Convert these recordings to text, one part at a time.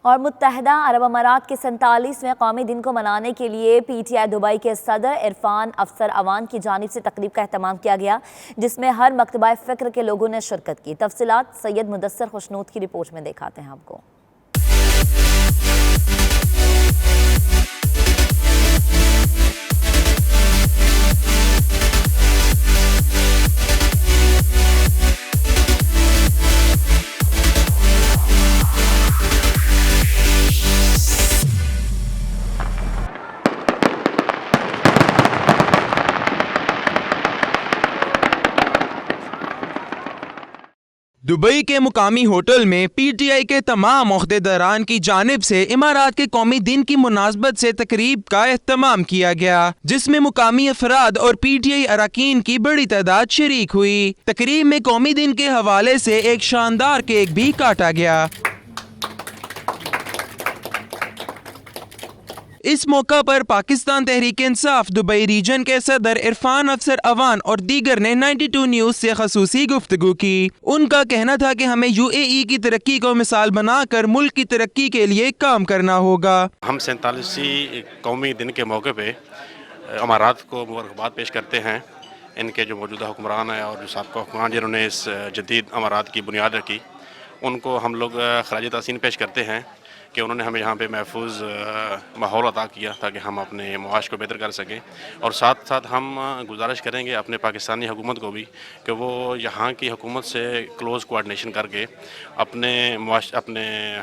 اور متحدہ عرب امارات کے 47ویں قومی دن کو منانے کے لیے پی ٹی آئی دبئی کے صدر عرفان افسر اوان کی جانب سے تقریب کا اہتمام کیا گیا، جس میں ہر مکتبہ فکر کے لوگوں نے شرکت کی۔ تفصیلات سید مدثر خوشنود کی رپورٹ میں دکھاتے ہیں آپ کو۔ دبئی کے مقامی ہوٹل میں پی ٹی آئی کے تمام عہدیداران کی جانب سے امارات کے قومی دن کی مناسبت سے تقریب کا اہتمام کیا گیا، جس میں مقامی افراد اور پی ٹی آئی اراکین کی بڑی تعداد شریک ہوئی۔ تقریب میں قومی دن کے حوالے سے ایک شاندار کیک بھی کاٹا گیا۔ اس موقع پر پاکستان تحریک انصاف دبئی ریجن کے صدر عرفان افسر اوان اور دیگر نے 92 نیوز سے خصوصی گفتگو کی۔ ان کا کہنا تھا کہ ہمیں یو اے ای کی ترقی کو مثال بنا کر ملک کی ترقی کے لیے کام کرنا ہوگا۔ ہم 47ویں قومی دن کے موقع پہ امارات کو مبارکباد پیش کرتے ہیں، ان کے جو موجودہ حکمران ہیں اور جو سابقہ حکمران جنہوں نے اس جدید امارات کی بنیاد رکھی، ان کو ہم لوگ خراج تحسین پیش کرتے ہیں کہ انہوں نے ہمیں یہاں پہ محفوظ ماحول عطا کیا تاکہ ہم اپنے معاش کو بہتر کر سکیں، اور ساتھ ساتھ ہم گزارش کریں گے اپنے پاکستانی حکومت کو بھی کہ وہ یہاں کی حکومت سے کلوز کوآرڈینیشن کر کے اپنے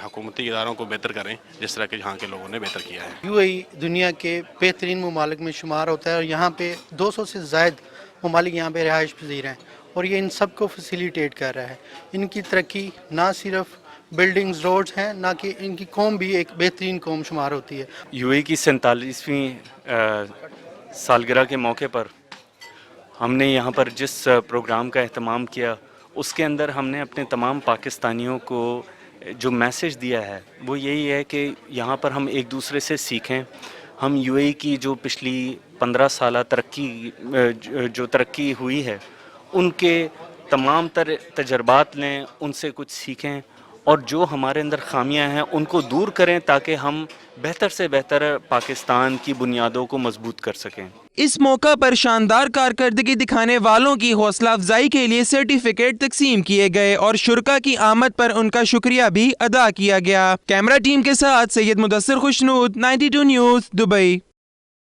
حکومتی اداروں کو بہتر کریں، جس طرح کہ یہاں کے لوگوں نے بہتر کیا ہے۔ یو اے ای دنیا کے بہترین ممالک میں شمار ہوتا ہے اور یہاں پہ 200 سے زائد ممالک یہاں پہ رہائش پذیر ہیں، اور یہ ان سب کو فیسیلیٹیٹ کر رہا ہے۔ ان کی ترقی نہ صرف بلڈنگز، روڈز ہیں، نہ کہ ان کی قوم بھی ایک بہترین قوم شمار ہوتی ہے۔ یو اے کی 47ویں سالگرہ کے موقع پر ہم نے یہاں پر جس پروگرام کا اہتمام کیا، اس کے اندر ہم نے اپنے تمام پاکستانیوں کو جو میسج دیا ہے وہ یہی ہے کہ یہاں پر ہم ایک دوسرے سے سیکھیں، ہم یو اے کی جو پچھلی 15 سالہ ترقی ہوئی ہے ان کے تمام تر تجربات لیں، ان سے کچھ سیکھیں، اور جو ہمارے اندر خامیاں ہیں ان کو دور کریں تاکہ ہم بہتر سے بہتر پاکستان کی بنیادوں کو مضبوط کر سکیں۔ اس موقع پر شاندار کارکردگی دکھانے والوں کی حوصلہ افزائی کے لیے سرٹیفکیٹ تقسیم کیے گئے اور شرکاء کی آمد پر ان کا شکریہ بھی ادا کیا گیا۔ کیمرہ ٹیم کے ساتھ سید مدثر خوشنود، 92 نیوز، دبئی۔